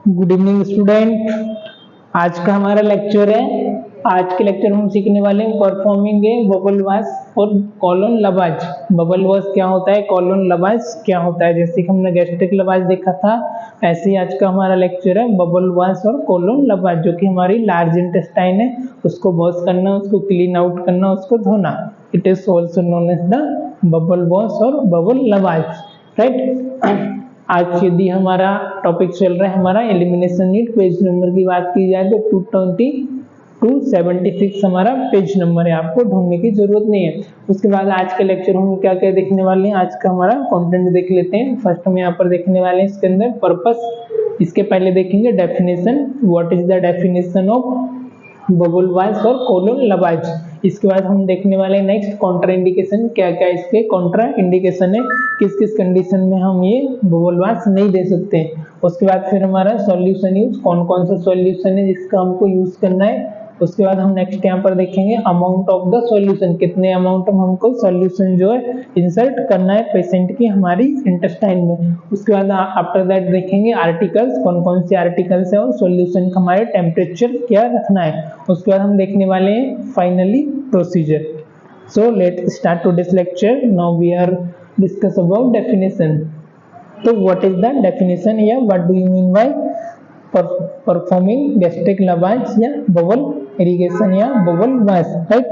Good evening student. आज का हमारा लेक्चर है। आज के लेक्चर हम सीखने वाले हैं परफॉर्मिंग ए बबल वॉश और कॉलन लवाज। बबल वॉश क्या होता है, कॉलन लवाज क्या होता है। जैसे कि हमने गैस्ट्रिक लवाज देखा था, ऐसे ही आज का हमारा लेक्चर है बबल वॉश और कॉलन लवाज, जो कि हमारी लार्ज इंटेस्टाइन है, उसको वॉश करना, उसको क्लीन आउट करना, उसको धोना। It is also known as the bubble wash और बबल लवाज, राइट। आज यदि हमारा टॉपिक चल रहा है हमारा एलिमिनेशन नीट, पेज नंबर की बात की जाए तो 220 to 76 हमारा पेज नंबर है, आपको ढूंढने की जरूरत नहीं है। उसके बाद आज के लेक्चर हम क्या क्या देखने वाले हैं, आज का हमारा कंटेंट देख लेते हैं। फर्स्ट हम यहाँ पर देखने वाले हैं इसके अंदर पर्पस। इसके पहले देखेंगे definition, what is the definition of bubble wash और कॉलन लवाज। इसके बाद हम देखने वाले नेक्स्ट कॉन्ट्रा इंडिकेशन, क्या क्या इसके कॉन्ट्रा इंडिकेशन है, किस किस कंडीशन में हम ये बबल वॉश नहीं दे सकते। उसके बाद फिर हमारा सॉल्यूशन यूज, कौन कौन सा सॉल्यूशन है जिसका हमको यूज करना है। उसके बाद हम नेक्स्ट यहाँ पर देखेंगे अमाउंट ऑफ द सॉल्यूशन, कितने अमाउंट में हमको सॉल्यूशन जो है इंसर्ट करना है पेशेंट की हमारी इंटेस्टाइन में। उसके बाद आफ्टर दैट देखेंगे आर्टिकल्स, कौन कौन से आर्टिकल्स है और सॉल्यूशन का हमारे टेम्परेचर क्या रखना है। उसके बाद हम देखने वाले हैं finally procedure. So let's start today's lecture. Now we are discuss about definition. तो व्हाट इज द डेफिनेशन या what do you mean by performing gastric lavage या बबल irrigation या बबल वॉश, राइट।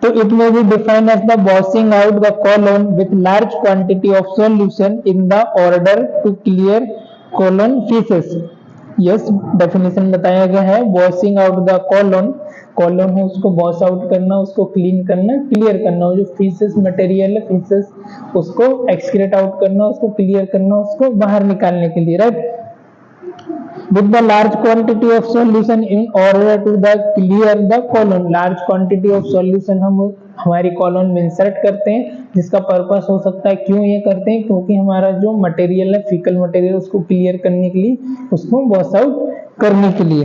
तो it may be defined as the washing out the colon with large quantity of solution in the order to clear colon feces। Yes, definition बताया गया है washing out the colon, colon है उसको wash out करना, उसको clean करना, clear करना, जो फीसेस मटेरियल है फीसेस उसको एक्सक्रीट आउट करना, उसको क्लियर करना, उसको बाहर निकालने के लिए, right. With the large quantity of solution in order to the clear the colon, large quantity of solution हम हमारी colon में इंसर्ट करते हैं, जिसका पर्पस हो सकता है, क्यों ये करते हैं, क्योंकि हमारा जो मटेरियल है फीकल मटेरियल उसको क्लियर करने के लिए, उसको वॉश आउट करने के लिए।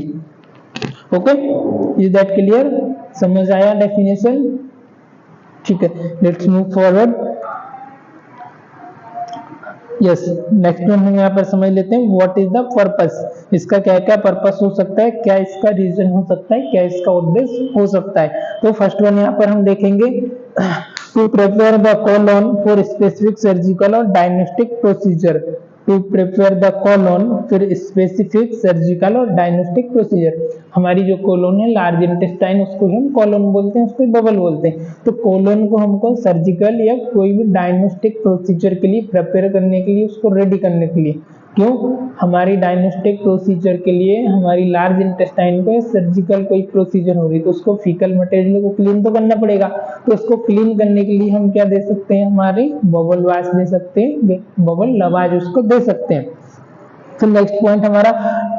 Okay, is that clear? समझ आया डेफिनेशन? ठीक है, let's move forward. Yes, next one हम यहाँ पर समझ लेते हैं व्हाट इज द पर्पस। इसका क्या क्या पर्पस हो सकता है, क्या इसका रीजन हो सकता है, क्या इसका उद्देश्य हो सकता है। तो फर्स्ट वन यहाँ पर हम देखेंगे to prepare the colon for specific surgical और diagnostic procedure. To prepare the colon for specific surgical और डायग्नोस्टिक प्रोसीजर। हमारी जो कोलोन है लार्ज इंटेस्टाइन, उसको हम कोलोन बोलते हैं, उसको बबल बोलते हैं। तो कोलोन को हमको सर्जिकल या कोई भी डायग्नोस्टिक प्रोसीजर के लिए प्रिपेयर करने के लिए, उसको रेडी करने के लिए, क्यों, हमारी डायग्नोस्टिक प्रोसीजर के लिए हमारी लार्ज इंटेस्टाइन को सर्जिकल कोई प्रोसीजर हो रही तो उसको फीकल मटेरियल को क्लीन तो करना पड़ेगा। तो उसको क्लीन करने के लिए हम क्या दे सकते हैं, हमारी बबल वॉश दे सकते हैं, बबल लवाज उसको दे सकते हैं। तो नेक्स्ट पॉइंट हमारा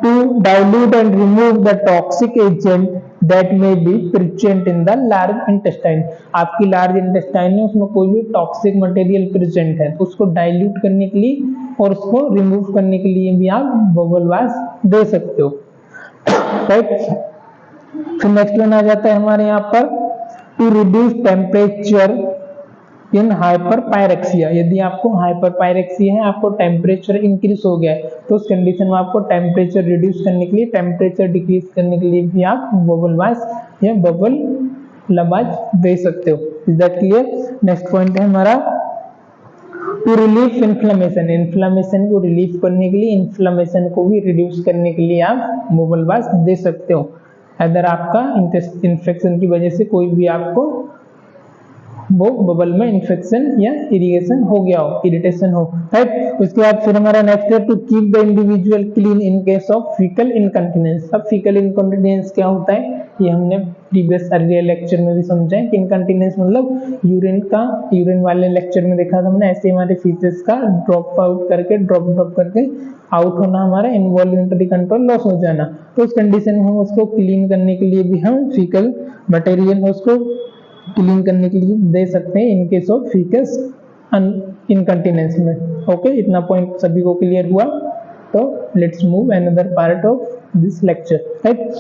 to dilute and remove the toxic agent that may be present in the large intestine. आपकी लार्ज इंटेस्टाइन में उसमें कोई भी टॉक्सिक मटेरियल प्रेजेंट है तो उसको डाइल्यूट करने के लिए और उसको रिमूव करने के लिए भी आप बबल वॉश दे सकते हो, राइट। फिर नेक्स्ट वन आ जाता है हमारे यहाँ पर to reduce temperature in hyperpyrexia. यदि आपको हाइपरपायरेक्सिया है, आपको टेम्परेचर इंक्रीज हो गया है, तो उस कंडीशन में आपको टेम्परेचर रिड्यूस करने के लिए, टेम्परेचर डिक्रीज करने के लिए भी आप बबल वॉश या बबल लवाज दे सकते हो। Is that clear? Next point है हमारा टू रिलीफ इन्फ्लेमेशन। इन्फ्लेमेशन को रिलीफ करने के लिए, इन्फ्लेमेशन को भी रिड्यूस करने के लिए आप बबल वॉश दे सकते हो। अगर आपका इन्फेक्शन की वजह से कोई भी आपको वो बबल में इन्फेक्शन या इरिगेशन हो गया हो, इरिटेशन हो, राइट। उसके बाद फिर हमारा नेक्स्ट है to keep the individual clean in case of faecal incontinence. अब फीकल इनकंटिनेंस क्या होता है, ये हमने प्रीवियस अर्लियर लेक्चर में भी समझा है कि इनकंटिनेंस मतलब यूरिन वाले लेक्चर में देखा था हमने, ऐसे हमारे फीसेस का ड्रॉप करके आउट होना, हमारा इनवॉल्यूंटरी कंट्रोल लॉस हो जाना। तो उस कंडीशन में हम उसको क्लीन करने के लिए भी हम फीकल मटेरियल उसको क्लीन करने के लिए दे सकते हैं इन केस ऑफ फीकस इनकंटिनेंस में। ओके, इतना पॉइंट सभी को क्लियर हुआ। तो let's move another part of this lecture, right.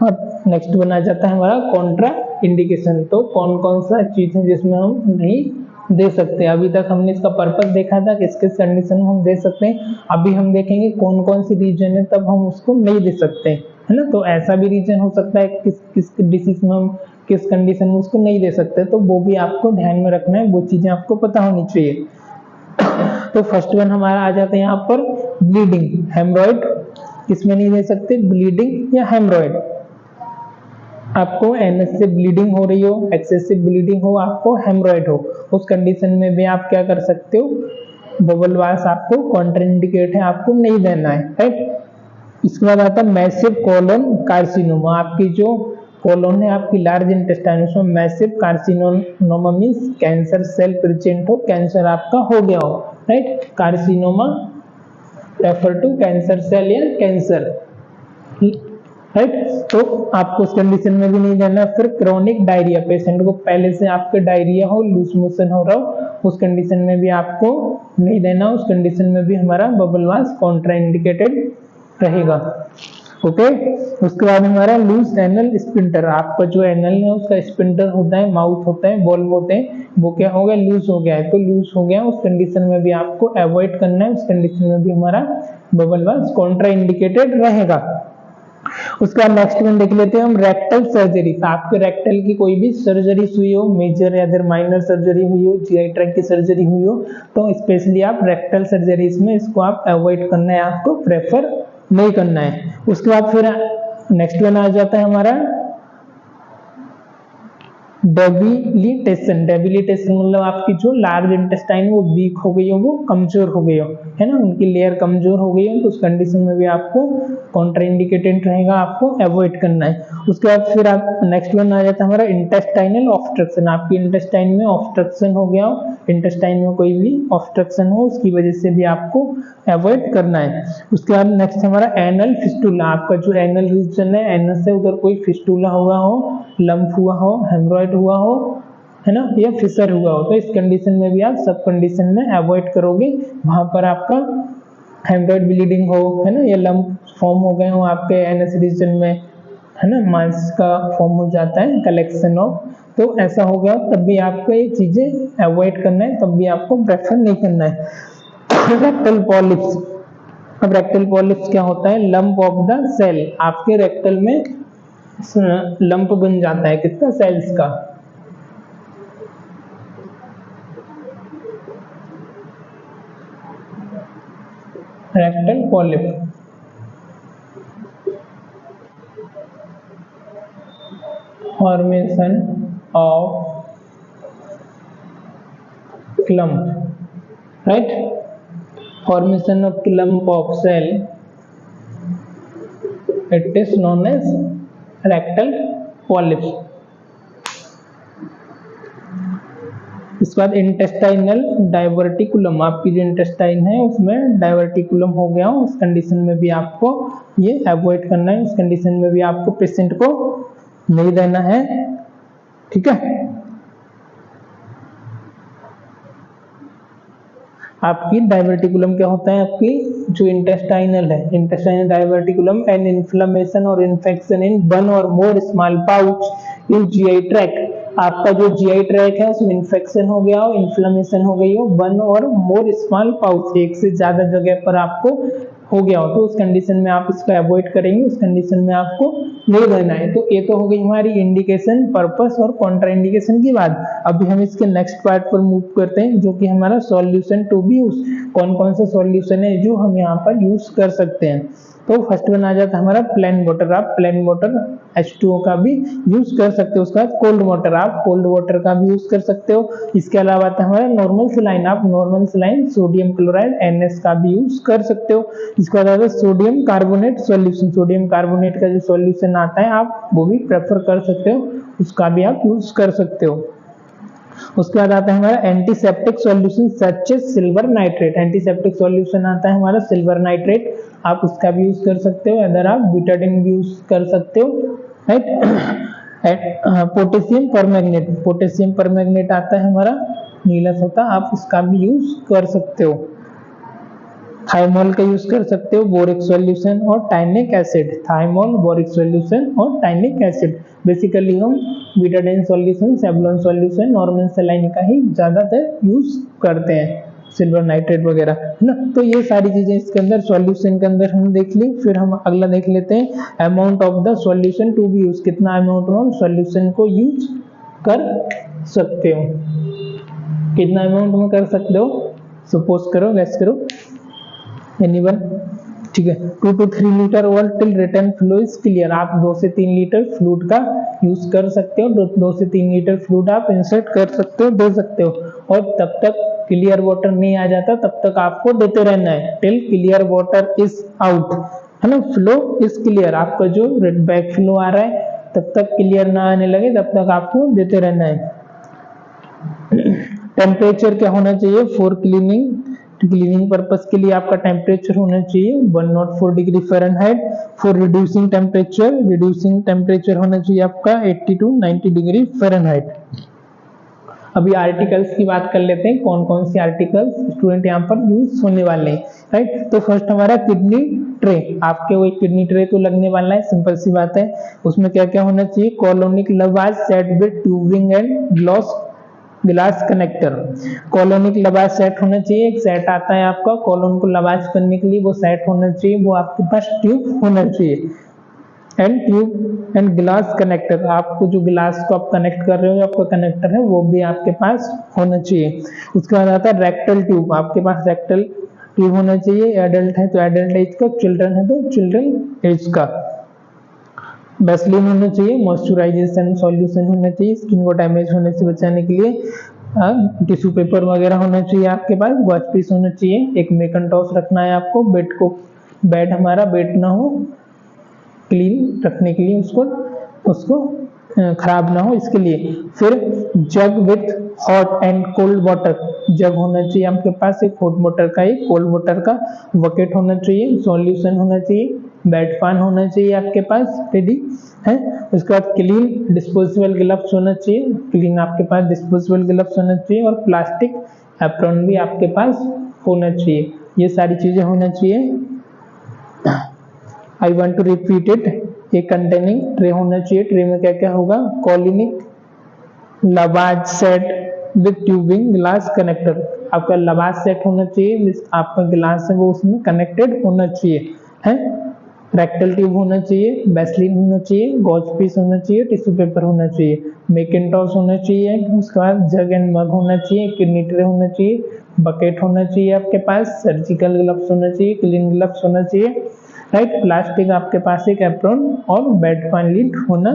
अब नेक्स्ट वन आ जाता है हमारा कॉन्ट्रा इंडिकेशन। तो कौन कौन सा चीज है जिसमें हम नहीं दे सकते हैं। अभी तक हमने इसका पर्पस देखा था किस किस कंडीशन में हम दे सकते हैं, अभी हम देखेंगे कौन कौन सी रीजन है तब हम उसको नहीं दे सकते, है ना। तो ऐसा भी रीजन हो सकता है किस किस डिसीज में हम किस कंडीशन में उसको नहीं दे सकते, तो वो भी आपको ध्यान में रखना है, वो चीजें आपको पता होनी चाहिए। तो फर्स्ट वन हमारा आ जाता है यहाँ पर ब्लीडिंग, हेमरॉइड किसमें नहीं दे सकते, ब्लीडिंग या हेमरॉइड। आपको एनएस से ब्लीडिंग हो रही हो, एक्सेसिव ब्लीडिंग हो, आपको हेमरॉइड हो, उस कंडीशन में भी आप क्या कर सकते हो, बबल वास आपको कॉन्ट्राइंडिकेट है, आपको नहीं देना है, राइट। इसके बाद आता है मैसिव कोलोन कार्सिनोमा, आपकी जो कोलोन है आपकी लार्ज इंटेस्टाइन, उसमें massive carcinoma means cancer cell present हो, कैंसर आपका हो गया हो, right. Carcinoma refer to cancer cell या कैंसर, राइट। तो आपको उस कंडीशन में भी नहीं देना। फिर क्रोनिक डायरिया, पेशेंट को पहले से आपके डायरिया हो, लूज मोशन हो रहा हो, उस कंडीशन में भी आपको नहीं देना, उस कंडीशन में भी हमारा बबल वास कॉन्ट्राइंडिकेटेड रहेगा, ओके। उसके बाद हमारा लूज एनल स्पिंटर, आपका जो एनल है उसका स्पिंटर होता है, माउथ होता है, वॉल्व होते हैं, वो क्या हो गया, लूज हो गया है, तो लूज हो गया उस कंडीशन में भी आपको अवॉइड करना है, उस कंडीशन में भी हमारा बबल वास कॉन्ट्राइंडिकेटेड रहेगा। उसके बाद नेक्स्ट में देख लेते हैं हम रेक्टल सर्जरी, आपके रेक्टल की कोई भी सर्जरी हुई हो, मेजर या अदर माइनर सर्जरी हुई हो, जीआई ट्रैक्ट की सर्जरी हुई हो, तो स्पेशली आप रेक्टल सर्जरीज में इसको आप अवॉइड करना है, आपको प्रेफर नहीं करना है। उसके बाद फिर नेक्स्ट वन आ जाता है हमारा डेबिलिटेशन, डेबिलिटेशन मतलब आपकी जो लार्ज इंटेस्टाइन वो वीक हो गई हो, वो कमजोर हो गई हो, है ना, उनकी लेयर कमजोर हो गई हो, तो उस कंडीशन में भी आपको कॉन्ट्राइंडिकेटेड रहेगा, आपको अवॉइड करना है। उसके बाद फिर आप नेक्स्ट वन आ जाता है हमारा इंटेस्टाइनल ऑब्स्ट्रक्शन, आपकी इंटेस्टाइन में ऑब्स्ट्रक्शन हो गया हो, इंटेस्टाइन में कोई भी ऑब्स्ट्रक्शन हो, उसकी वजह से भी आपको अवॉइड करना है। उसके बाद नेक्स्ट हमारा एनल फिस्टुला, आपका जो एनल रीजन है, एनस से उधर कोई फिस्टुला हुआ हो, लंप हुआ हो, हेमरॉइड हुआ हो, है ना, या फिशर हुआ हो, तो इस कंडीशन में भी आप सब कंडीशन में अवॉइड करोगे, वहां पर आपका हेमरॉइड ब्लीडिंग हो, है ना, या लंप फॉर्म हो गए हो आपके एनएस रीजन में, है ना, मांस का फॉर्म हो जाता है, कलेक्शन ऑफ, तो ऐसा हो गया तब भी आपको ये चीजें अवॉइड करना है, तब भी आपको प्रेफर नहीं करना है। रेक्टल पॉलिप्स, अब रेक्टल पॉलिप्स क्या होता है, लंप ऑफ द सेल, आपके रेक्टल में लंप बन जाता है किसका, सेल्स का, rectal polyp. Formation of clump, right, formation of clump of cell, it is known as rectal polyps. इसके बाद इंटेस्टाइनल डाइवर्टिकुलम, आपकी जो इंटेस्टाइन है उसमें डाइवर्टिकुलम हो गया हो, उस कंडीशन में भी आपको ये अवॉइड करना है, उस कंडीशन में भी आपको पेशेंट को नहीं देना है, ठीक है। आपकी डाइवर्टिकुलम क्या होता है, आपकी जो इंटेस्टाइनल है, इंटेस्टाइनल डाइवर्टिकुलम एन इन्फ्लेमेशन और इन्फेक्शन इन वन और मोर small pouch in GI tract, आपका जो जीआई ट्रैक्ट है उसमें इन्फेक्शन हो गया हो, इन्फ्लेमेशन हो गई हो, वन और मोर स्मॉल पाउच, एक से ज्यादा जगह पर आपको हो गया हो, तो उस कंडीशन में आप इसको अवॉइड करेंगे, उस कंडीशन में आपको नहीं रहना है। तो ये तो हो गई हमारी इंडिकेशन, पर्पस और कॉन्ट्राइंडिकेशन की बात। अभी हम इसके नेक्स्ट पार्ट पर मूव करते हैं, जो कि हमारा सॉल्यूशन टू बी यूज, कौन कौन सा सॉल्यूशन है जो हम यहाँ पर यूज कर सकते हैं। तो फर्स्ट वन आ जाता है हमारा प्लेन वाटर, आप प्लेन वाटर H2O का भी यूज कर सकते हो। उसके बाद कोल्ड वाटर, आप कोल्ड वाटर का भी यूज कर सकते हो। इसके अलावा आता है हमारा नॉर्मल सलाइन, आप normal saline sodium chloride NS का भी यूज कर सकते हो। इसके बाद आता है sodium carbonate solution, sodium carbonate का जो सॉल्यूशन आता है आप वो भी प्रेफर कर सकते हो, उसका भी आप यूज कर सकते हो। उसके बाद आता है हमारा antiseptic solution such as silver nitrate, antiseptic solution आता है हमारा सिल्वर नाइट्रेट, आप उसका भी यूज कर सकते हो, अदर आप ब्यूटाडीन भी यूज कर सकते हो, right. Potassium permanganate, potassium permanganate आता है हमारा नीला होता, आप उसका भी यूज कर सकते हो। थाइमोल का यूज कर सकते हो, बोरिक सॉल्यूशन और टाइनिक एसिड, थाइमोल, बोरिक सॉल्यूशन और टाइनिक एसिड। बेसिकली हम Betadine solution, Savlon solution, normal saline का ही ज्यादातर यूज करते हैं, सिल्वर नाइट्रेट वगैरह, है ना। तो ये सारी चीजें इसके अंदर सॉल्यूशन के अंदर हम देख ली। फिर हम अगला देख लेते हैं, amount of the solution to be use, कितना अमाउंट में सॉल्यूशन को यूज कर सकते हो, कितना अमाउंट में कर सकते हो, सपोज करो, गैस करो, एनीवन, ठीक है। 2 to 3 लीटर और till return flow is clear, आप 2 से 3 लीटर फ्लूइड का यूज कर सकते हो, 2 से 3 लीटर फ्लूइड आप इंसर्ट कर सकते हो, दे सकते हो, और तब तक क्लियर वाटर नहीं आ जाता तब तक आपको देते रहना है, till clear water is out, है ना, फ्लो इज क्लियर, आपका जो बैक फ्लो आ रहा है तब तक क्लियर ना आने लगे तब तक आपको देते रहना है। टेम्परेचर क्या होना चाहिए फॉर क्लीनिंग, क्लीनिंग पर्पस के लिए आपका टेम्परेचर होना चाहिए 104 degree Fahrenheit. For reducing temperature होना चाहिए आपका 80 to 90 डिग्री फ़ारेनहाइट। अभी आर्टिकल्स की बात कर लेते हैं, कौन कौन से आर्टिकल्स स्टूडेंट यहाँ पर यूज होने वाले हैं, राइट। तो फर्स्ट हमारा किडनी ट्रे, आपके वो एक किडनी ट्रे तो लगने वाला है, सिंपल सी बात है। उसमें क्या क्या होना चाहिए, colonic लवाज set with tubing and glass connector, colonic लवाज set होना चाहिए, एक सेट आता है आपका कॉलोन को लवाज करने के लिए, वो सेट होना चाहिए, वो आपके पास ट्यूब होना चाहिए, and tube and glass connector, आपको जो ग्लास को आप कनेक्ट कर रहे हो, आपका कनेक्टर है वो भी आपके पास होना चाहिए। उसके बाद आता है रेक्टल ट्यूब, आपके पास रेक्टल ट्यूब होना चाहिए, एडल्ट है तो एडल्ट एज का, चिल्ड्रन है तो चिल्ड्रन एज का। वैसलीन होना चाहिए, मॉइस्चराइजेशन सॉल्यूशन होना चाहिए, स्किन को डैमेज होने से बचाने के लिए, टिश्यू पेपर वगैरह होना चाहिए आपके पास, वॉच पीस होना चाहिए, एक मैकिन्टॉश रखना है आपको, बेड हमारा वेट ना हो, क्लीन रखने के लिए, उसको खराब ना हो इसके लिए। फिर jug with hot and cold water, jug होना चाहिए आपके पास, एक हॉट वाटर का, एक कोल्ड वाटर का, बकेट होना चाहिए, सॉल्यूशन होना चाहिए, बेड फैन होना चाहिए आपके पास रेडी है। उसके बाद क्लीन डिस्पोजेबल ग्लव्स होना चाहिए, क्लीन आपके पास डिस्पोजेबल ग्लव्स होना चाहिए, और प्लास्टिक एप्रॉन भी आपके पास होना चाहिए, ये सारी चीजें होना चाहिए। I want to repeat it, एक कंटेनिंग ट्रे होना चाहिए, ट्रे में क्या क्या होगा, colonic lavage set with tubing glass connector, आपका लवाज सेट होना चाहिए, आपका ग्लास है वो उसमें कनेक्टेड होना चाहिए, है। रेक्टल ट्यूब होना चाहिए, वैसलीन होना चाहिए, गॉज पीस होना चाहिए, टिश्यू पेपर होना चाहिए, मैकिन्टॉश होना चाहिए, उसके बाद जग एंड मग होना चाहिए, किडनी ट्रे होना चाहिए, बकेट होना चाहिए आपके पास, सर्जिकल ग्लव्स होना चाहिए, क्लीन ग्लव्स होना चाहिए, राइट। प्लास्टिक आपके पास एक एप्रॉन और बेड फैन लिड होना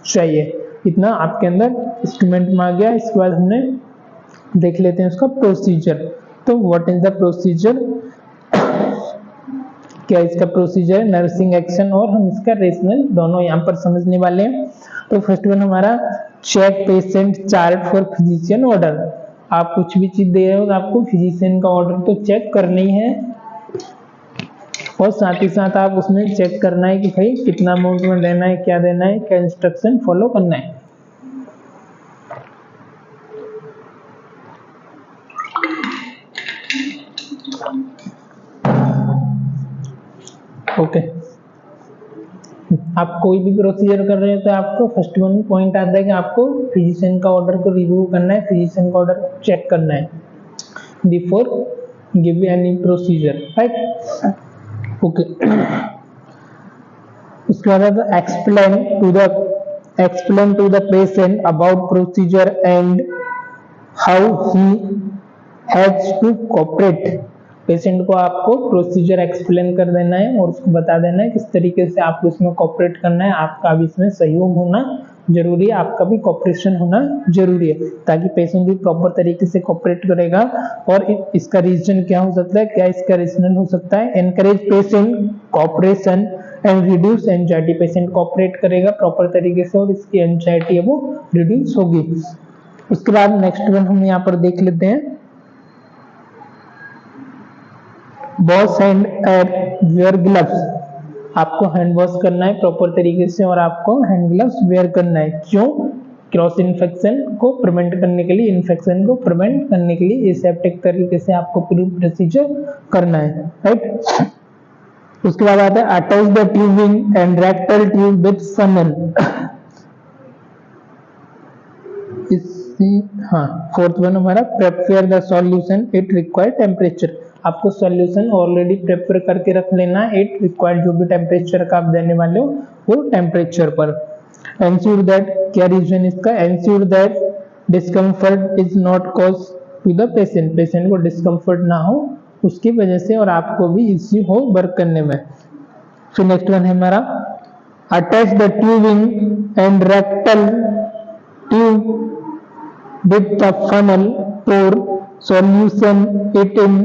चाहिए। इतना आपके अंदर इंस्ट्रूमेंट में आ गया। इसके बाद हमने देख लेते हैं उसका प्रोसीजर। तो व्हाट इज द प्रोसीजर, क्या इसका प्रोसीजर, नर्सिंग एक्शन और हम इसका रेशनल दोनों यहाँ पर समझने वाले हैं। तो फर्स्ट वन हमारा check patient chart for physician order, आप कुछ भी चीज दे रहे हो तो आपको फिजिशियन का ऑर्डर तो चेक करना ही है, और साथ ही साथ आप उसमें चेक करना है कि भाई कितना अमाउंट में देना है, क्या देना है, क्या इंस्ट्रक्शन फॉलो करना है। ओके, आप कोई भी प्रोसीजर कर रहे हो तो आपको फर्स्ट वन पॉइंट आता है कि आपको फिजिशियन का ऑर्डर को रिव्यू करना है, फिजिशियन का ऑर्डर चेक करना है before give any procedure, right. Okay, उसके बाद explain to the patient about procedure and how he has to cooperate, patient को आपको प्रोसीजर एक्सप्लेन कर देना है और उसको बता देना है किस तरीके से आपको इसमें कोऑपरेट करना है, आपका भी इसमें सहयोग होना जरूरी है, आपका भी कोऑपरेशन होना जरूरी है, ताकि पेशेंट भी प्रॉपर तरीके से कोऑपरेट करेगा। और इसका रीजन क्या हो सकता है, क्या इसका रीजन हो सकता है, encourage patient cooperation and reduce anxiety, patient cooperate करेगा प्रॉपर तरीके से और इसकी एंजाइटी है वो रिड्यूस होगी। उसके बाद नेक्स्ट वन हम यहाँ पर देख लेते हैं, wash hand and wear gloves, आपको हैंड वॉश करना है प्रॉपर तरीके से और आपको हैंड ग्लव्स वेयर करना है। क्यों, क्रॉस इन्फेक्शन को प्रिवेंट करने के लिए, इन्फेक्शन को प्रिवेंट करने के लिए एसेप्टिक तरीके से आपको पूरी प्रोसीजर करना है, राइट। उसके बाद आता है attach the tubing and rectal tube with funnel. हाँ, फोर्थ वन हमारा prepare the solution it required temperature. आपको सॉल्यूशन ऑलरेडी प्रिपेयर करके रख लेना है, इट रिक्वायर्ड जो भी टेम्परेचर का आप देने वाले हो वो टेम्परेचर पर। एंश्योर दैट, क्या रीजन इसका, ensure that discomfort is not cause to the patient, patient को डिस्कम्फर्ट ना हो उसकी वजह से और आपको भी इजी हो वर्क करने में। फिर नेक्स्ट वन है हमारा attach the tubing and rectal tube with the funnel, pour solution it in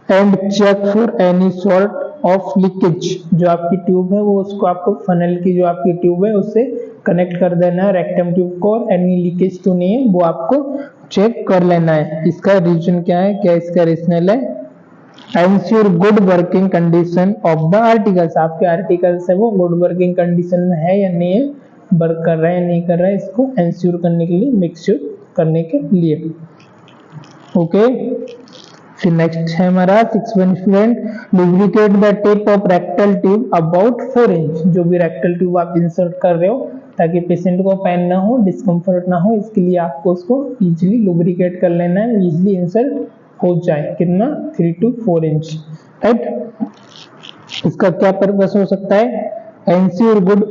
and check for any sort of leakage। जो आपकी ट्यूब है वो उसको आपको फनल की जो आपकी ट्यूब है उससे कनेक्ट कर देना है रेक्टम ट्यूब को, और एनी लीकेज तो नहीं है वो आपको चेक कर लेना है। इसका रीजन क्या है, क्या इसका रेशनल है, ensure good working condition of the articles. आपके आर्टिकल्स है वो गुड वर्किंग कंडीशन में है या नहीं है, वर्क कर रहा है या नहीं कर रहा है, इसको एंश्योर करने के लिए, मेक श्योर करने के लिए, ओके। फिर नेक्स्ट है हमारा 6th student, lubricate the tip of rectal tube about 4 inch. जो भी रेक्टल ट्यूब आप इंसर्ट कर रहे हो ताकि पेशेंट को पेन ना हो, डिस्कम्फर्ट ना हो, इसके लिए आपको उसको इजीली लुब्रिकेट कर लेना है, इजीली इंसर्ट हो जाए। कितना, 3 to 4 इंच, राइट। इसका क्या पर्पस हो सकता है, ensure good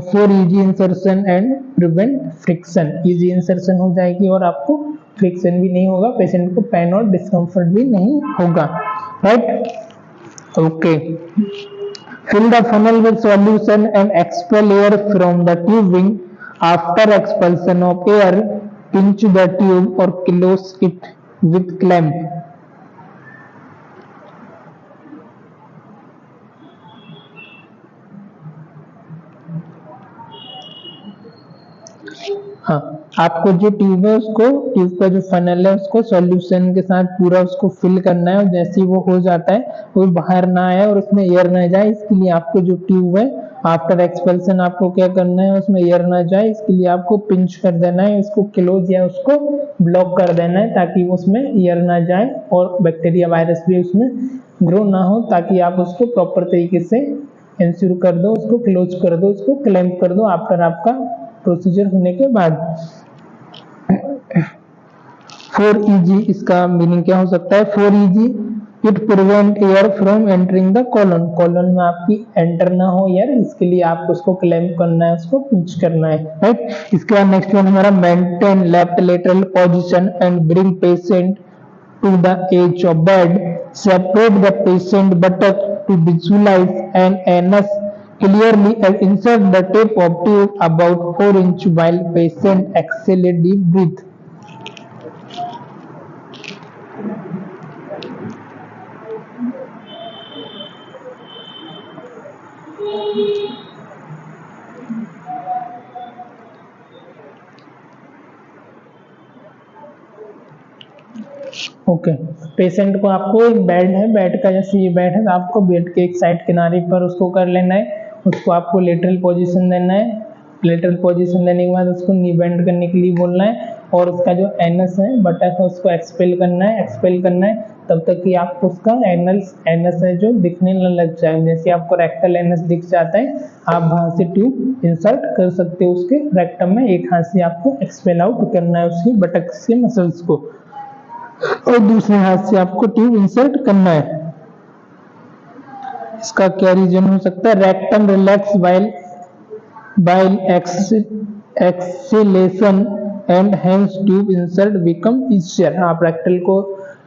for easy insertion and prevent friction. Easy insertion हो जाएगी और आपको फ्रिक्शन भी नहीं होगा, पेशेंट को पेन और डिस्कम्फर्ट भी नहीं होगा, right, okay. Fill the funnel with solution and expel air from the tubing. After expulsion of air pinch the tube और क्लोज इट विद क्लैंप। हाँ, आपको जो ट्यूब है उसको, ट्यूब का जो फनल है उसको सॉल्यूशन के साथ पूरा उसको फिल करना है, और जैसे ही वो हो जाता है वो बाहर ना आए और उसमें एयर ना जाए, इसके लिए आपको जो ट्यूब है आफ्टर एक्सपेल्शन आपको क्या करना है, उसमें एयर ना जाए इसके लिए आपको पिंच कर देना है, उसको क्लोज या उसको ब्लॉक कर देना है ताकि उसमें एयर ना जाए और बैक्टीरिया वायरस भी उसमें ग्रो ना हो, ताकि आप उसको प्रॉपर तरीके से इंश्योर कर दो, उसको क्लोज कर दो, उसको क्लैंप कर दो आफ्टर आपका प्रोसीजर होने के बाद। 4EG, इसका मीनिंग क्या हो सकता है, 4EG it prevent air from entering the colon. Colon में आपकी एंटर ना हो एयर, इसके लिए आपको उसको क्लैंप करना है, उसको पिंच करना है, राइट। इसके बाद नेक्स्ट वन हमारा maintain left lateral position and bring patient to the edge of bed. Separate the patient buttock to visualize an anus clearly and insert the tip of tube about 4 inch while patient exhale a deep breath। Okay, patient को आपको एक bed है, bed का जैसे ये bed है, आपको bed के एक साइड किनारे पर उसको कर लेना है, उसको आपको लेटरल पोजीशन देना है, लेटरल पोजीशन देने के बाद उसको नी बेंड करने के लिए बोलना है, और उसका जो एनस है, बटक है, उसको एक्सपेल करना है, एक्सपेल करना है तब तक कि आपको उसका एनस है जो दिखने न लग जाए। जैसे आपको रेक्टल एनस दिख जाता है, आप वहां से ट्यूब इंसर्ट कर सकते हो उसके रेक्टम में, एक हाथ से आपको एक्सपेल आउट करना है उसकी बटक के मसल्स को, और दूसरे हाथ से आपको ट्यूब इंसर्ट करना है। इसका क्या रीजन हो सकता है, rectum relax while exhalation and hence tube insert become easier। आप रेक्टल को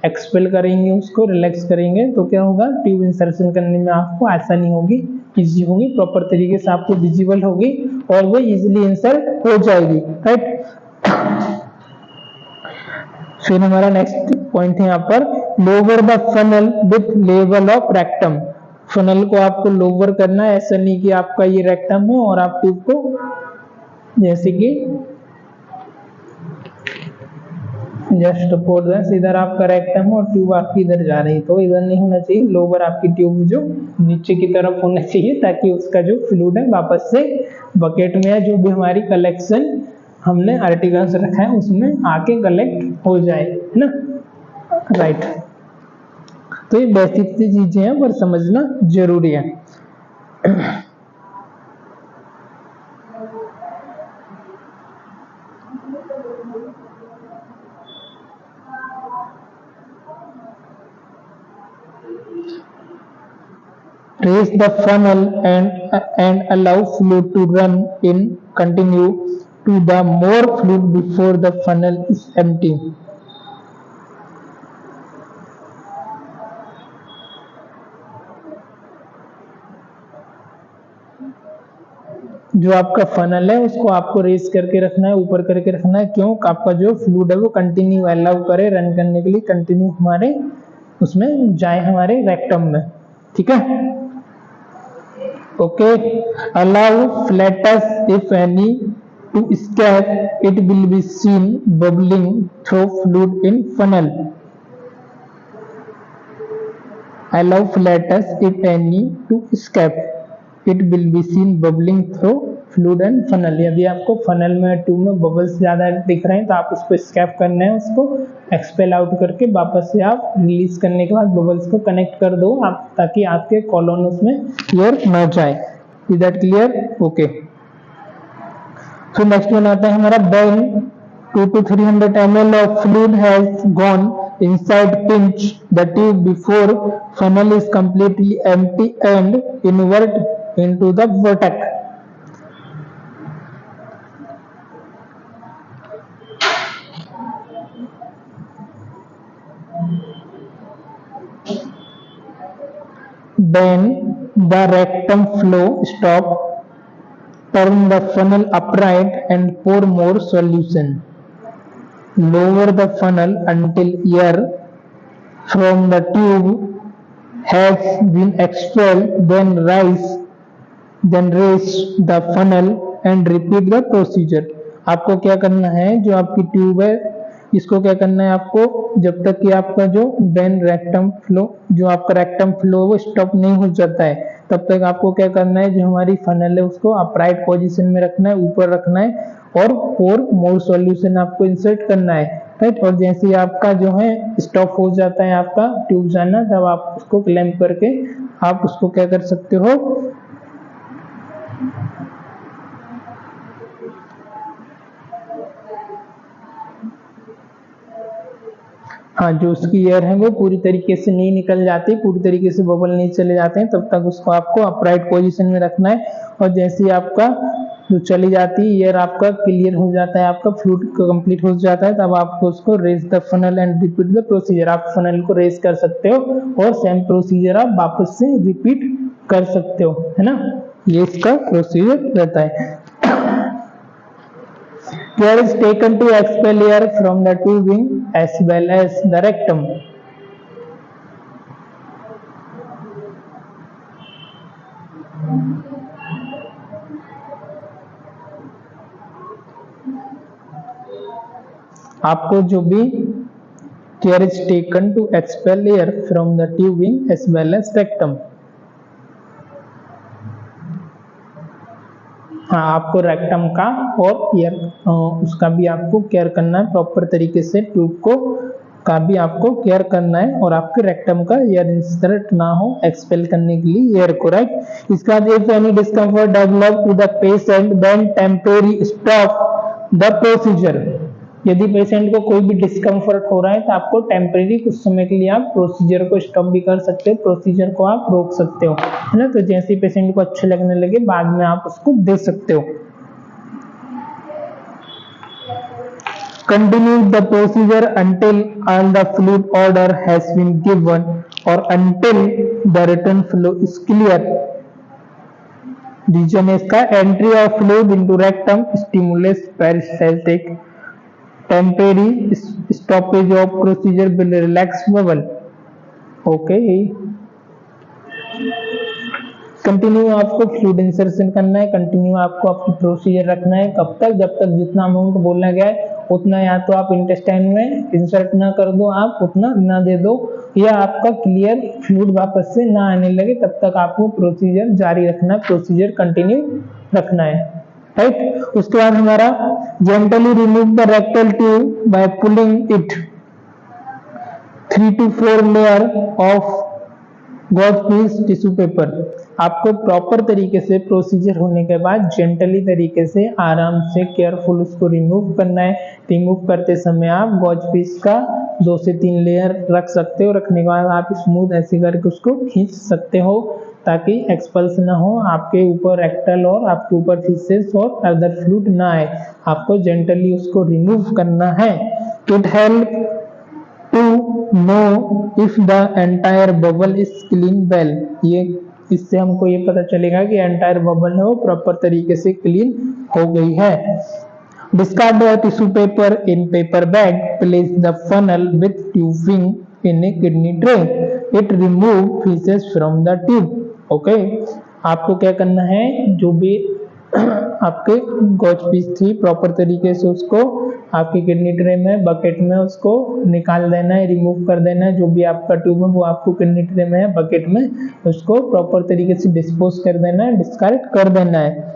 एक्सपेल करेंगे, उसको रिलैक्स करेंगे तो क्या होगा, ट्यूब इंसर्शन करने में आपको आसानी होगी, इजी होगी, प्रॉपर तरीके से आपको विजिबल होगी और वो इजीली इंसर्ट हो जाएगी, राइट। फिर हमारा नेक्स्ट पॉइंट है यहाँ पर, lower the funnel with level of rectum. Funnel को आपको लोअर करना है, ऐसा नहीं कि आपका ये रेक्टम है और आप ट्यूब को जैसे कि जस्ट सपोज दैट इधर आपका रेक्टम है और ट्यूब आपकी इधर जा रही, तो इधर नहीं होना चाहिए, लोअर आपकी ट्यूब जो नीचे की तरफ होना चाहिए ताकि उसका जो फ्लूइड है वापस से बकेट में, या जो भी हमारी कलेक्शन हमने आर्टिकल्स रखा है उसमें आके कलेक्ट हो जाए, है ना, राइट। तो ये बेसिक सी चीजें हैं पर समझना जरूरी है। Raise the funnel and allow fluid to run in continue to the more fluid before the funnel is empty. जो आपका फनल है उसको आपको रेस करके रखना है, ऊपर करके रखना है। क्यों? आपका जो फ्लूइड है वो कंटिन्यू अलाउ करे रन करने के लिए, कंटिन्यू हमारे उसमें जाए, हमारे रेक्टम में, ठीक है। Okay, allow flats if any two escape, it will be seen bubbling through fluid in funnel. Allow flatus if any to escape, it will be seen bubbling through fluid and funnel. यदि आपको funnel में tube में bubbles ज्यादा दिख रहे हैं तो आप उसको स्कैप करना है, उसको एक्सपेल आउट करके वापस से आप रिलीज करने के बाद बबल्स को कनेक्ट कर दो आप, ताकि आपके कॉलोन उसमें एयर न जाए। Is that clear? ओके। तो नेक्स्ट वन आता है हमारा when 2 to 300 ml of fluid has gone inside pinch the tube before funnel is completely empty and invert into the vortex. When the rectum flow stop, turn the funnel upright and pour more solution. Lower the funnel until air from the tube has been expelled, then raise the funnel and repeat the procedure. आपको क्या करना है, जो आपकी tube है इसको क्या करना है आपको, जब तक कि आपका जो बेन रेक्टम फ्लो, जो आपका रेक्टम फ्लो वो स्टॉप नहीं हो जाता है, तब तक आपको क्या करना है, जो हमारी फनल है उसको अपराइट पोजीशन में रखना है, ऊपर रखना है और पोर मोर सॉल्यूशन आपको इंसर्ट करना है, राइट। और जैसे ही आपका जो है स्टॉप हो जाता है आपका ट्यूब जाना, तब आप उसको क्लैंप करके आप उसको क्या कर सकते हो, हाँ, जो उसकी एयर है वो पूरी तरीके से नहीं निकल जाती, पूरी तरीके से बबल नहीं चले जाते हैं, तब तक उसको आपको अपराइट पोजीशन में रखना है। और जैसे ही आपका जो चली जाती है एयर, आपका क्लियर हो जाता है, आपका फ्लूइड कंप्लीट हो जाता है, तब आपको उसको raise the funnel and repeat the procedure. आप फनल को रेज कर सकते हो और सेम प्रोसीजर आप वापस से रिपीट कर सकते हो, है ना। ये इसका प्रोसीजर रहता है। Care is taken to expel air from the tubing as well as the rectum. आपको जो भी care is taken to expel air from the tubing as well as rectum, हाँ, आपको रेक्टम का और एयर उसका भी आपको केयर करना है, प्रॉपर तरीके से ट्यूब को का भी आपको केयर करना है, और आपके रेक्टम का एयर इंसर्ट ना हो एक्सपेल करने के लिए एयर को, राइट। इसका if any discomfort develop to the patient then temporary stop the procedure. यदि पेशेंट को कोई भी डिस्कम्फर्ट हो रहा है तो आपको टेम्परेरी कुछ समय के लिए आप प्रोसीजर को स्टॉप भी कर सकते हो, प्रोसीजर को आप रोक सकते हो, है ना। तो जैसे ही पेशेंट को अच्छे लगने लगे बाद में आप उसको दे सकते हो। Continue the procedure until all the fluid order has been given or until the return flow is clear. Reason है इसका entry of fluid into rectum stimulates peristaltic. Temporary stoppage of procedure will relax bubble. Okay. Continue आपको fluid insertion करना है, continue आपको आपकी procedure रखना है। कब तक? जब तक जितना अमाउंट बोला गया है उतना या तो आप इंटेस्टाइन में इंसर्ट ना कर दो, आप उतना ना दे दो, या आपका क्लियर फ्लूइड वापस से ना आने लगे, तब तक आपको प्रोसीजर जारी रखना है, प्रोसीजर कंटिन्यू रखना है। राइट। उसके बाद हमारा gently remove the rectal tube by pulling it 3 to 4 layer of gauze piece tissue paper. आपको प्रॉपर तरीके से प्रोसीजर होने के बाद जेंटली तरीके से आराम से केयरफुल उसको रिमूव करना है। रिमूव करते समय आप गॉज पीस का 2 से 3 लेयर रख सकते हो। रखने के बाद आप स्मूथ ऐसे करके उसको खींच सकते हो ताकि एक्सपल्स ना हो आपके ऊपर रेक्टल और आपके ऊपर फीसेस और अदर फ्लूइड ना आए। आपको जेंटली उसको रिमूव करना है। It help to know if the entire bubble is clean well. ये इससे हमको ये पता चलेगा कि एंटायर बबल है वो प्रॉपर तरीके से क्लीन हो गई है। Discard the tissue paper in paper bag, place the funnel with tubing in A kidney tray, it remove faeces from the tube. Okay, आपको क्या करना है, जो भी आपके गॉज पीस थी प्रॉपर तरीके से उसको आपके किडनी ट्रे में बकेट में उसको निकाल देना है, रिमूव कर देना है। जो भी आपका ट्यूब है वो आपको किडनी ट्रे में है बकेट में, उसको प्रॉपर तरीके से डिस्पोज कर देना है, डिस्कार्ड कर देना है।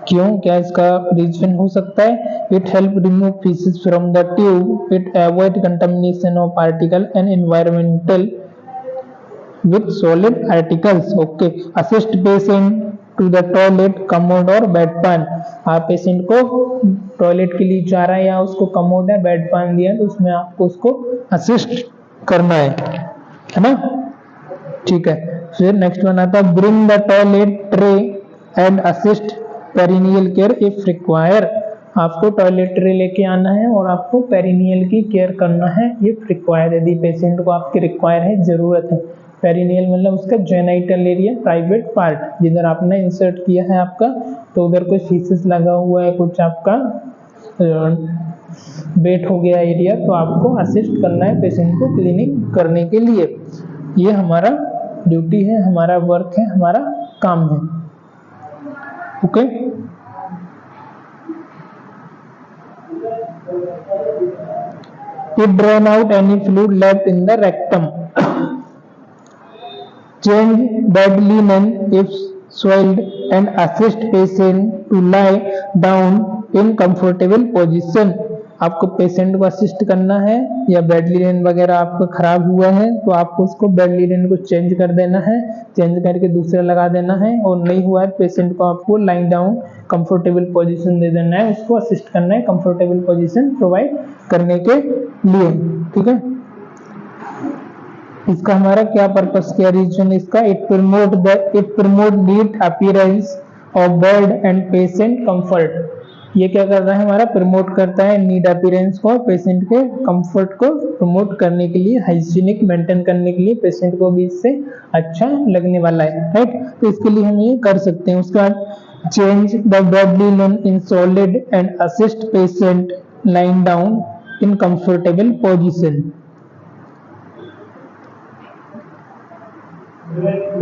क्यों, क्या इसका रीजन हो सकता है? It help remove faeces from the tube, it avoid contamination of particle and environmental with solid articles. Okay, assist patient to the toilet, commode और bedpan। आप पेशेंट को टॉयलेट के लिए जा रहा है या उसको कमोड है बेडपान दिया तो उसमें आपको उसको असिस्ट करना है ना। ठीक है, फिर नेक्स्ट वन आता है bring the toilet tray and assist perennial care if require. आपको टॉयलेट ट्रे लेके आना है और आपको पेरिनियल की केयर करना है इफ रिक्वायर, यदि पेशेंट को आपकी रिक्वायर है, जरूरत है। पेरिनियल मतलब उसका जेनाइटल एरिया, प्राइवेट पार्ट, जिधर आपने इंसर्ट किया है आपका, तो उधर कोई फीसेस लगा हुआ है, कुछ आपका वेट हो गया एरिया, तो आपको असिस्ट करना है पेशेंट को क्लीनिंग करने के लिए। ये हमारा ड्यूटी है, हमारा वर्क है, हमारा काम है। Okay, it drain out any fluid left in the rectum, change bed linen if soiled and assist patient to lie down in comfortable position। आपको पेशेंट को असिस्ट करना है या बेड लिनेन वगैरह आपका खराब हुआ है तो आपको उसको बेड लिनेन को चेंज कर देना है, चेंज करके दूसरा लगा देना है। और नहीं हुआ है पेशेंट को आपको लाइंग डाउन कंफर्टेबल पोजीशन दे देना है, उसको असिस्ट करना है कंफर्टेबल पोजीशन प्रोवाइड करने के लिए। ठीक है, इसका हमारा क्या पर्पस, क्या रीजन इसका? It promote neat appearance of bed and patient comfort. ये क्या कर रहा है, हमारा प्रमोट करता है नीट अपीयरेंस को, पेशेंट के कंफर्ट को प्रमोट करने के लिए, हाइजीनिक मेंटेन करने के लिए, पेशेंट को भी इससे अच्छा लगने वाला है, राइट। तो इसके लिए हम ये कर सकते हैं। उसके बाद change the bed linen in solid and assist patient lying down in comfortable position.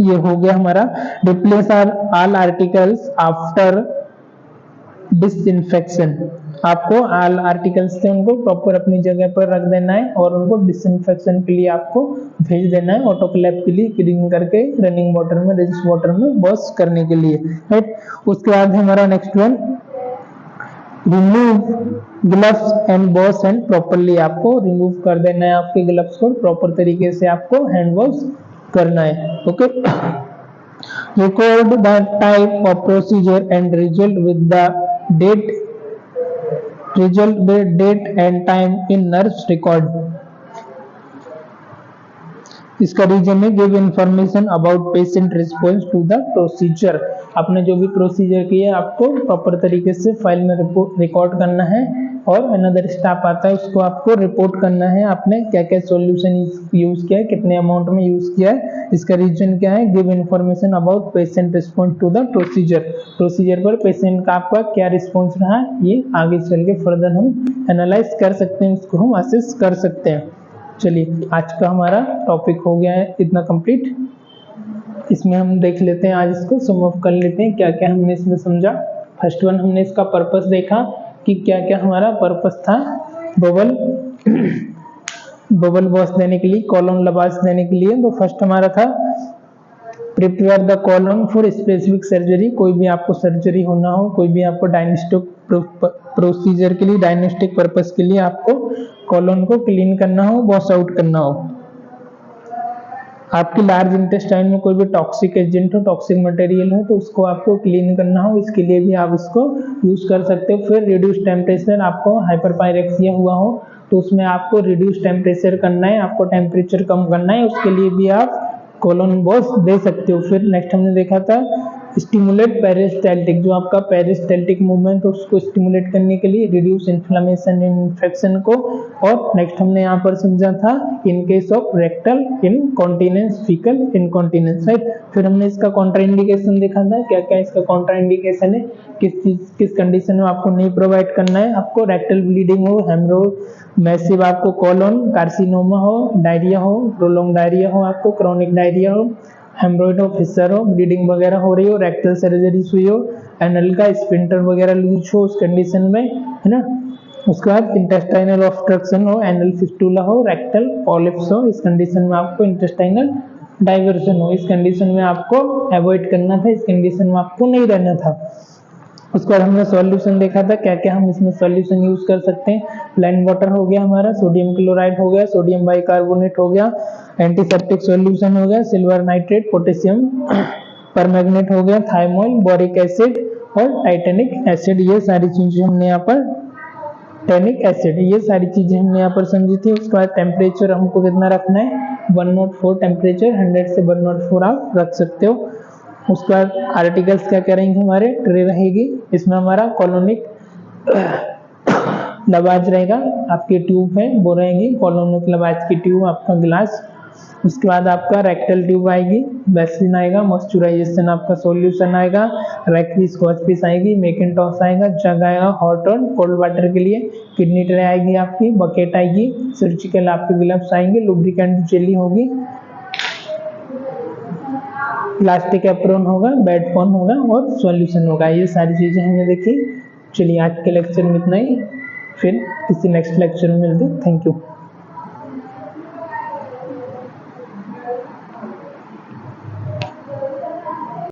ये हो गया हमारा। Replace all articles after disinfection. आपको ऑल आर्टिकल्स से उनको प्रॉपर अपनी जगह पर रख देना है और उनको डिसइंफेक्शन के लिए आपको भेज देना है, ऑटोक्लेव के लिए क्लीन करके रनिंग वाटर में, रेजिस वाटर में वॉश करने के लिए, राइट। उसके बाद हमारा next one, remove gloves and wash and properly. आपको रिमूव कर देना है आपके ग्लव्स को, प्रॉपर तरीके से आपको हैंड वॉश करना है। Okay, record the type of procedure and result with the date and time in nurse record. इसका रीजन है give information about patient response to the procedure. आपने जो भी प्रोसीजर किया आपको प्रॉपर तरीके से फाइल में रिकॉर्ड करना है। और अनदर स्टेप आता है, उसको आपको रिपोर्ट करना है, आपने क्या क्या सॉल्यूशन यूज किया है, कितने अमाउंट में यूज किया है। इसका रीजन क्या है, give information about patient response to the procedure. Procedure पर पेशेंट का आपका क्या रिस्पॉन्स रहा, ये आगे चल के फर्दर हम एनालाइज कर सकते हैं, उसको हम असेस कर सकते हैं। चलिए, आज का हमारा टॉपिक हो गया है इतना कंप्लीट। इसमें हम देख लेते हैं, आज इसको सम ऑफ कर लेते हैं, क्या क्या हमने इसमें समझा। फर्स्ट वन, हमने इसका पर्पस देखा कि क्या क्या हमारा पर्पस था, बबल वॉश देने के लिए, कॉलम लबास देने के लिए। तो फर्स्ट हमारा था prepare the column for specific surgery, कोई भी आपको सर्जरी होना हो, कोई भी आपको डायग्नोस्टिक प्रोसीजर के लिए, डायग्नोस्टिक पर्पस के लिए आपको कॉलम को क्लीन करना हो, वॉश आउट करना हो। आपकी लार्ज इंटेस्टाइन में कोई भी टॉक्सिक एजेंट हो, टॉक्सिक मटेरियल हो, तो उसको आपको क्लीन करना हो, इसके लिए भी आप इसको यूज कर सकते हो। फिर रिड्यूस टेम्परेचर, आपको हाइपरपायरेक्सिया हुआ हो तो उसमें आपको रिड्यूस टेम्परेचर करना है, आपको टेम्परेचर कम करना है, उसके लिए भी आप कॉलम वॉश दे सकते हो। फिर नेक्स्ट हमने देखा था स्टिमुलेट पेरिस्टाल्टिक, जो आपका पेरिस्टाल्टिक मूवमेंट उसको स्टिमुलेट करने के लिए, रिड्यूस इन्फ्लेमेशन इन इन्फेक्शन को। और नेक्स्ट हमने यहाँ पर समझा था इन case of rectal incontinence, faecal incontinence, right. फिर हमने इसका कॉन्ट्राइंडिकेशन देखा था, क्या क्या इसका कॉन्ट्राइंडिकेशन है, किस कंडीशन में आपको नहीं प्रोवाइड करना है। आपको रेक्टल ब्लीडिंग हो, हेमरो मैसिव आपको कोलोन कार्सिनोमा हो, डायरिया हो, प्रोलॉन्ग डायरिया हो, आपको क्रॉनिक डायरिया हो, हेमरोइड हो, फिशर हो, ब्लीडिंग वगैरह हो रही हो, रेक्टल सर्जरी हुई हो, एनल का स्पिंटर वगैरह लूज हो उस कंडीशन में, है ना। उसके बाद इंटेस्टाइनल ऑब्स्ट्रक्शन हो, एनल फिस्टुला हो, रेक्टल पॉलिप्स हो, इस कंडीशन में आपको इंटेस्टाइनल डाइवर्सन हो, इस कंडीशन में आपको अवॉइड करना था, इस कंडीशन में आपको नहीं रहना था। उसके बाद हमने सॉल्यूशन देखा था, क्या क्या हम इसमें सॉल्यूशन यूज कर सकते हैं। प्लेन वाटर हो गया हमारा, सोडियम क्लोराइड हो गया, सोडियम बाइकार्बोनेट हो गया, एंटीसेप्टिक सॉल्यूशन हो गया, सिल्वर नाइट्रेट, पोटेशियम परमैंगनेट हो गया, थाइमोल, बोरिक एसिड और टाइटेनिक एसिड, ये सारी चीजें हमने यहाँ पर टैनिक एसिड, ये सारी चीजें हमने यहाँ पर समझी थी। उसके बाद टेम्परेचर हमको कितना रखना है, 104 टेम्परेचर, 100 से 104 आप रख सकते हो। उसके बाद आर्टिकल्स क्या करेंगे, हमारे ट्रे रहेगी, इसमें हमारा कॉलोनिक लवाज रहेगा, आपकी ट्यूब है वो रहेगी, कॉलोनिक लवाज की ट्यूब, आपका गिलास। उसके बाद आपका रेक्टल ट्यूब आएगी, वैसलिन आएगा, मॉइस्चराइजेशन आपका सॉल्यूशन आएगा, रैक्विस हॉस्पिस आएगी, मैकिंटॉश आएगा, जग आएगा हॉट और कोल्ड वाटर के लिए, किडनी ट्रे आएगी आपकी, बकेट आएगी, सर्जिकल आपके ग्लव्स आएंगे, लुब्रिकेंट जेली होगी, प्लास्टिक एप्रोन होगा, बेड फोन होगा और सॉल्यूशन होगा। ये सारी चीजें हमने देखी। चलिए आज के लेक्चर में इतना ही, फिर किसी नेक्स्ट लेक्चर में मिलते हैं। Thank you.